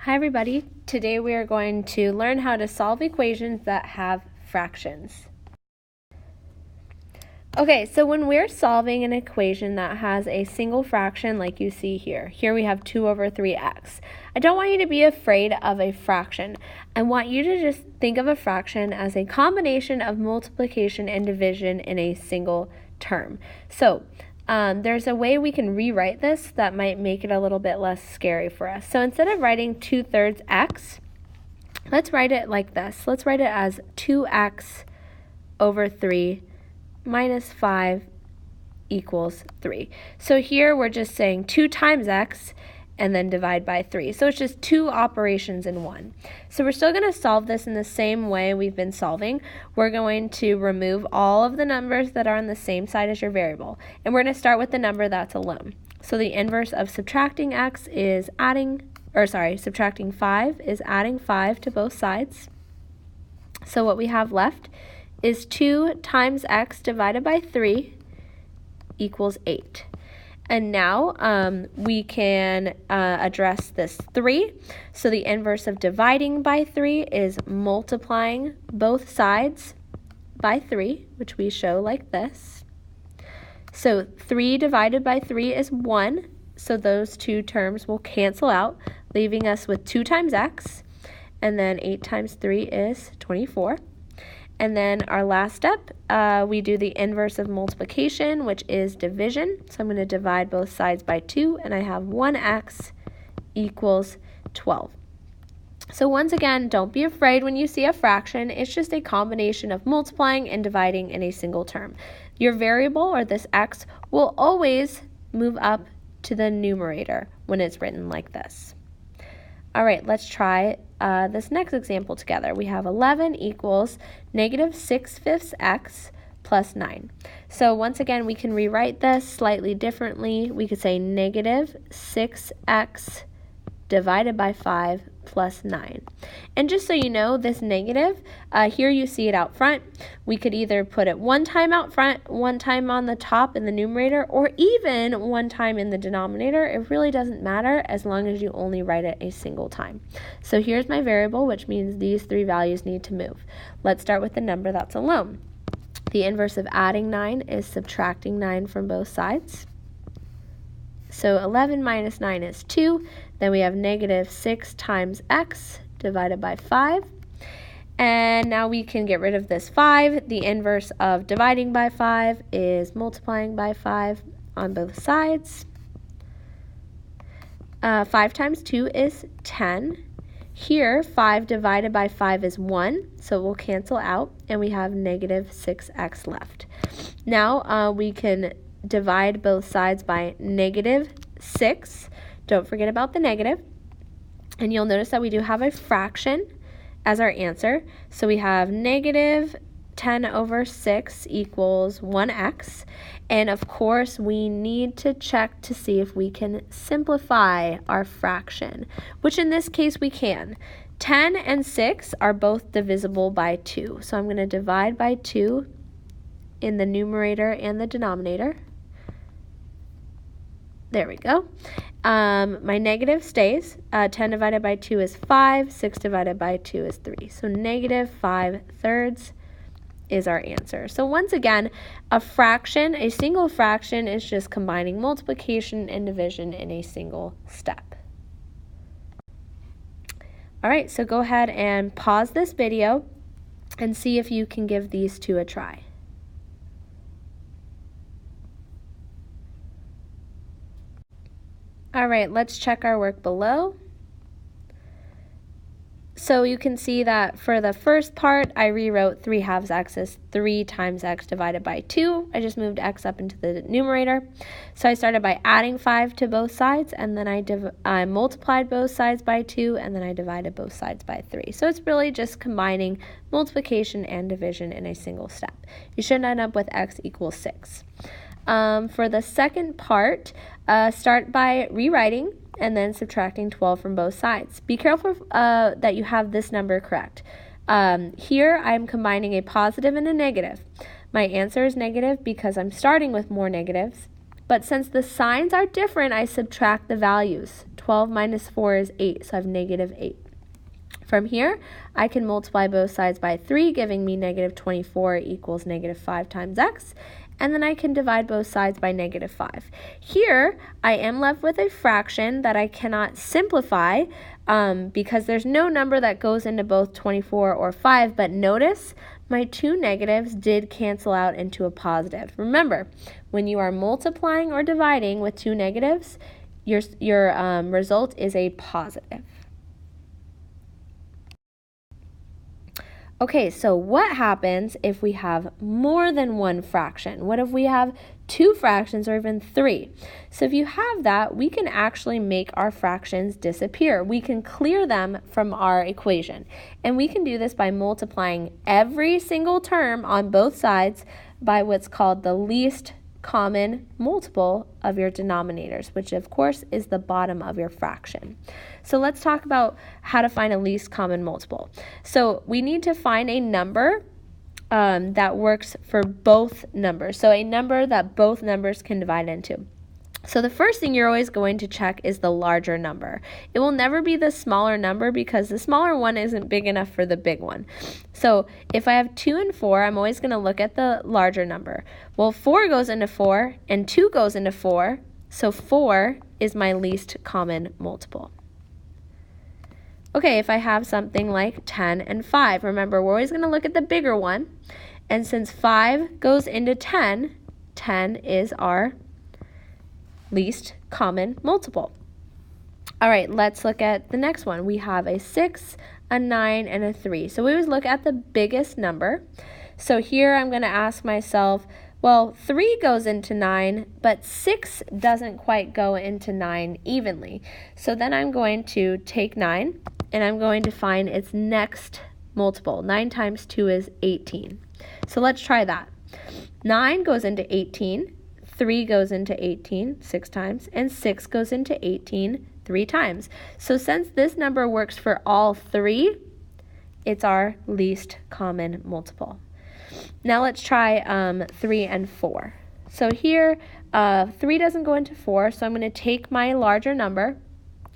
Hi everybody, today we are going to learn how to solve equations that have fractions. Okay, so when we're solving an equation that has a single fraction like you see here we have 2 over 3x. I don't want you to be afraid of a fraction. I want you to just think of a fraction as a combination of multiplication and division in a single term. So there's a way we can rewrite this that might make it a little bit less scary for us. So instead of writing 2/3 x, let's write it like this. Let's write it as 2x over 3 minus 5 equals 3. So here we're just saying 2 times x and then divide by 3. So it's just 2 operations in one. So we're still going to solve this in the same way we've been solving. We're going to remove all of the numbers that are on the same side as your variable. And we're going to start with the number that's alone. So the inverse of subtracting x is subtracting 5 is adding 5 to both sides. So what we have left is 2 times x divided by 3 equals 8. And now we can address this 3. So the inverse of dividing by 3 is multiplying both sides by 3, which we show like this. So 3 divided by 3 is 1. So those two terms will cancel out, leaving us with 2 times x. And then 8 times 3 is 24. And then our last step, we do the inverse of multiplication, which is division. So I'm going to divide both sides by 2, and I have 1x equals 12. So once again, don't be afraid when you see a fraction. It's just a combination of multiplying and dividing in a single term. Your variable, or this x, will always move up to the numerator when it's written like this. All right, let's try this next example together. We have 11 equals negative 6/5 x plus 9. So once again, we can rewrite this slightly differently. We could say negative 6x divided by 5 plus 9. And just so you know, this negative, here you see it out front. We could either put it one time out front, one time on the top in the numerator, or even one time in the denominator. It really doesn't matter as long as you only write it a single time. So here's my variable, which means these 3 values need to move. Let's start with the number that's alone. The inverse of adding 9 is subtracting 9 from both sides. So 11 minus 9 is 2. Then we have negative 6 times x divided by 5. And now we can get rid of this 5. The inverse of dividing by 5 is multiplying by 5 on both sides. 5 times 2 is 10. Here, 5 divided by 5 is 1, so we'll cancel out, and we have negative 6x left. Now we can divide both sides by negative 6. Don't forget about the negative. And you'll notice that we do have a fraction as our answer. So we have negative 10 over 6 equals 1x. And of course, we need to check to see if we can simplify our fraction, which in this case we can. 10 and 6 are both divisible by 2. So I'm going to divide by 2 in the numerator and the denominator. There we go. My negative stays. 10 divided by 2 is 5. 6 divided by 2 is 3. So negative 5/3 is our answer. So once again, a fraction, a single fraction, is just combining multiplication and division in a single step. All right, so go ahead and pause this video and see if you can give these two a try. All right, let's check our work below. So you can see that for the first part, I rewrote 3/2 x as 3 times x divided by 2. I just moved x up into the numerator. So I started by adding 5 to both sides, and then I multiplied both sides by 2, and then I divided both sides by 3. So it's really just combining multiplication and division in a single step. You should end up with x equals 6. For the second part, start by rewriting and then subtracting 12 from both sides. Be careful that you have this number correct. Here I'm combining a positive and a negative. My answer is negative because I'm starting with more negatives, But since the signs are different, I subtract the values. 12 minus 4 is 8, so I have negative 8. From here, I can multiply both sides by 3, giving me negative 24 equals negative 5 times x. And then I can divide both sides by negative 5. Here, I am left with a fraction that I cannot simplify because there's no number that goes into both 24 or 5. But notice, my two negatives did cancel out into a positive. Remember, when you are multiplying or dividing with two negatives, your result is a positive. Okay, so what happens if we have more than one fraction? What if we have two fractions or even three? So if you have that, we can actually make our fractions disappear. We can clear them from our equation. And we can do this by multiplying every single term on both sides by what's called the least common multiple of your denominators, which of course is the bottom of your fraction. So let's talk about how to find a least common multiple. So we need to find a number that works for both numbers. So a number that both numbers can divide into. So the first thing you're always going to check is the larger number. It will never be the smaller number because the smaller one isn't big enough for the big one. So if I have 2 and 4, I'm always going to look at the larger number. Well, 4 goes into 4 and 2 goes into 4, so 4 is my least common multiple. Okay, if I have something like 10 and 5, remember we're always going to look at the bigger one. And since 5 goes into 10, 10 is our least common multiple. All right, let's look at the next one. We have a 6, a 9, and a 3. So we always look at the biggest number. So here I'm going to ask myself, well, 3 goes into 9, but 6 doesn't quite go into 9 evenly. So then I'm going to take 9, and I'm going to find its next multiple. 9 times 2 is 18. So let's try that. 9 goes into 18. 3 goes into 18 6 times, and 6 goes into 18 3 times. So since this number works for all three, it's our least common multiple. Now let's try 3 and 4. So here, 3 doesn't go into 4, so I'm going to take my larger number,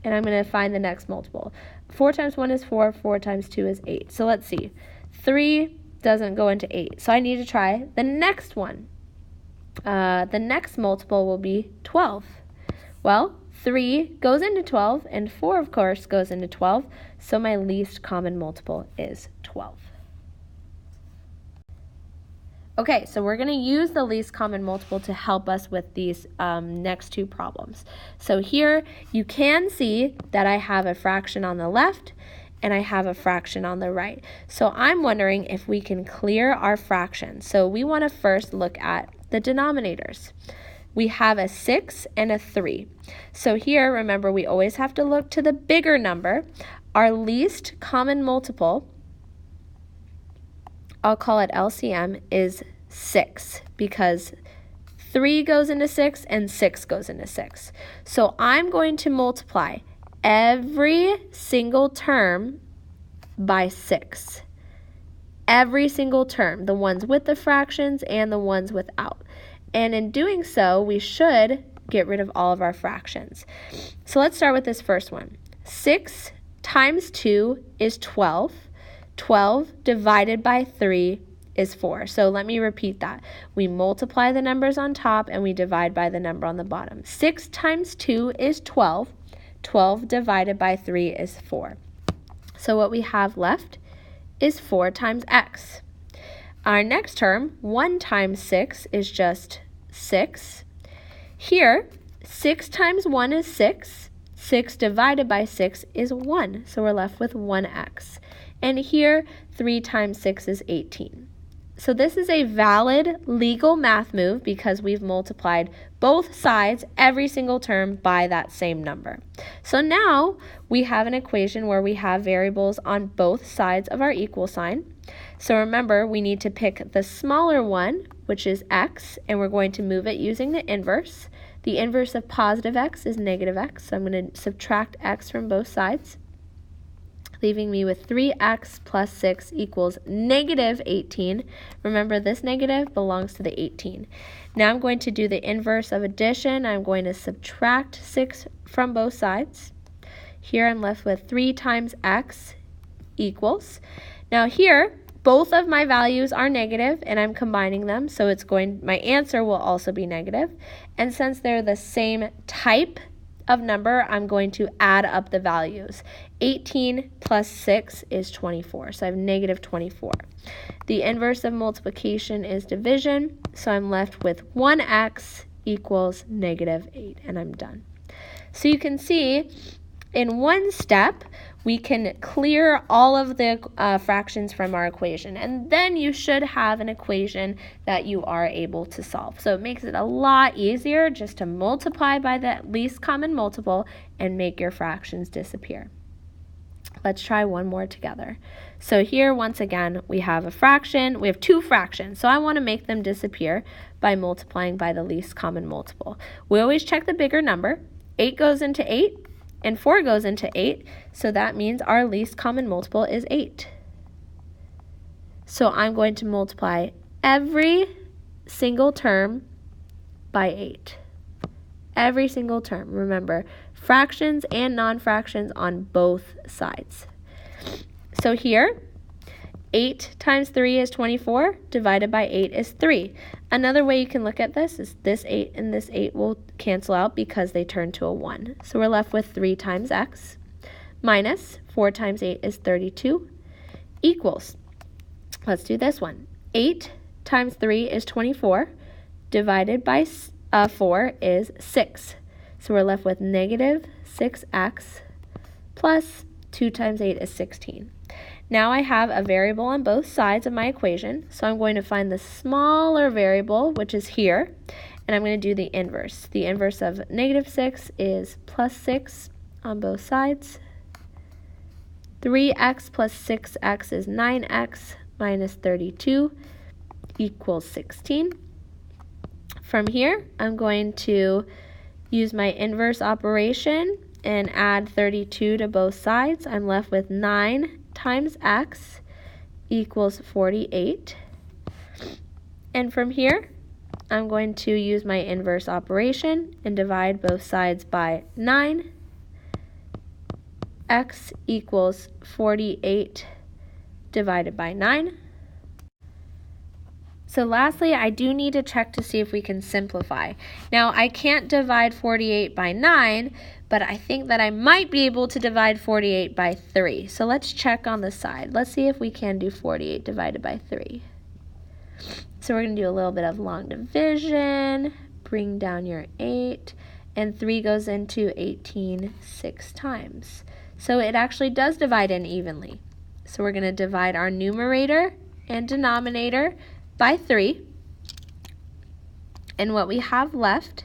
and I'm going to find the next multiple. 4 times 1 is 4, 4 times 2 is 8. So let's see. 3 doesn't go into 8, so I need to try the next one. The next multiple will be 12. Well, 3 goes into 12, and 4, of course, goes into 12, so my least common multiple is 12. Okay, so we're going to use the least common multiple to help us with these next two problems. So here, you can see that I have a fraction on the left, and I have a fraction on the right. So I'm wondering if we can clear our fractions. So we want to first look at the denominators. We have a 6 and a 3. So here, remember, we always have to look to the bigger number. Our least common multiple, I'll call it LCM, is 6 because 3 goes into 6 and 6 goes into 6. So I'm going to multiply every single term by 6. Every single term, the ones with the fractions and the ones without. And in doing so, we should get rid of all of our fractions. So let's start with this first one. 6 times 2 is 12. 12 divided by 3 is 4. So let me repeat that. We multiply the numbers on top and we divide by the number on the bottom. 6 times 2 is 12. 12 divided by 3 is 4. So what we have left is 4 times x. Our next term, 1 times 6, is just 6. Here, 6 times 1 is 6. 6 divided by 6 is 1, so we're left with 1x. And here, 3 times 6 is 18. So this is a valid legal math move because we've multiplied both sides, every single term, by that same number. So now we have an equation where we have variables on both sides of our equal sign. So remember, we need to pick the smaller one, which is x, and we're going to move it using the inverse. The inverse of positive x is negative x, so I'm going to subtract x from both sides. leaving me with 3x plus 6 equals negative 18. Remember, this negative belongs to the 18. Now I'm going to do the inverse of addition. I'm going to subtract 6 from both sides. Here I'm left with 3 times x equals. Now here, both of my values are negative, and I'm combining them, so my answer will also be negative. And since they're the same type of number, I'm going to add up the values. 18 plus 6 is 24, so I have negative 24. The inverse of multiplication is division, so I'm left with 1x equals negative 8, and I'm done. So you can see in one step, we can clear all of the fractions from our equation, and then you should have an equation that you are able to solve. So it makes it a lot easier just to multiply by the least common multiple and make your fractions disappear. Let's try one more together. So here, once again, we have a fraction. We have 2 fractions, so I want to make them disappear by multiplying by the least common multiple. We always check the bigger number. 8 goes into 8. And 4 goes into 8, so that means our least common multiple is 8. So I'm going to multiply every single term by 8. Every single term. Remember, fractions and non-fractions on both sides. So here, 8 times 3 is 24, divided by 8 is 3. Another way you can look at this is this 8 and this 8 will cancel out because they turn to a 1. So we're left with 3 times x minus 4 times 8 is 32 equals, let's do this one. 8 times 3 is 24, divided by 4 is 6. So we're left with negative 6x plus 2 times 8 is 16. Now I have a variable on both sides of my equation, so I'm going to find the smaller variable, which is here, and I'm going to do the inverse. The inverse of negative 6 is plus 6 on both sides. 3x plus 6x is 9x minus 32 equals 16. From here, I'm going to use my inverse operation and add 32 to both sides. I'm left with 9 times x equals 48. And from here, I'm going to use my inverse operation and divide both sides by 9. X equals 48 divided by 9. So lastly, I do need to check to see if we can simplify. Now, I can't divide 48 by 9, but I think that I might be able to divide 48 by 3. So let's check on the side. Let's see if we can do 48 divided by 3. So we're going to do a little bit of long division, bring down your 8, and 3 goes into 18 6 times. So it actually does divide in evenly. So we're going to divide our numerator and denominator by 3, and what we have left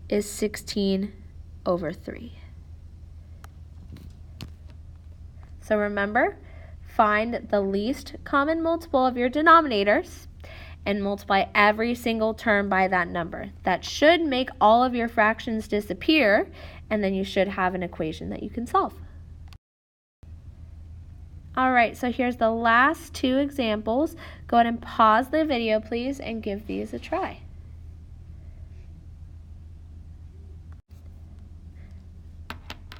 is 16 over 3. So remember, find the least common multiple of your denominators and multiply every single term by that number. That should make all of your fractions disappear, and then you should have an equation that you can solve. Alright, so here's the last 2 examples. Go ahead and pause the video, please, and give these a try.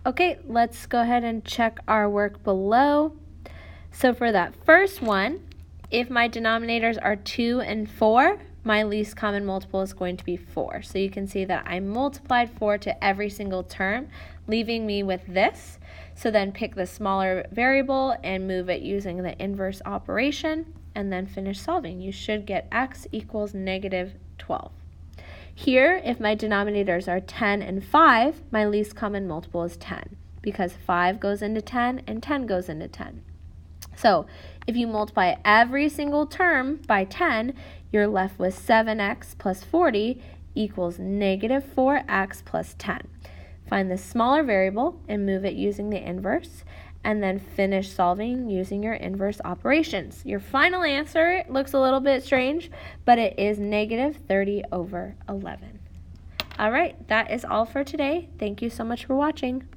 Okay, let's go ahead and check our work below. So for that first one, if my denominators are 2 and 4, my least common multiple is going to be 4. So you can see that I multiplied 4 to every single term, leaving me with this. So then pick the smaller variable and move it using the inverse operation, and then finish solving. You should get x equals negative 12. Here, if my denominators are 10 and 5, my least common multiple is 10, because 5 goes into 10 and 10 goes into 10. So if you multiply every single term by 10, you're left with 7x plus 40 equals negative 4x plus 10. Find the smaller variable and move it using the inverse, and then finish solving using your inverse operations. Your final answer looks a little bit strange, but it is negative 30 over 11. All right, that is all for today. Thank you so much for watching.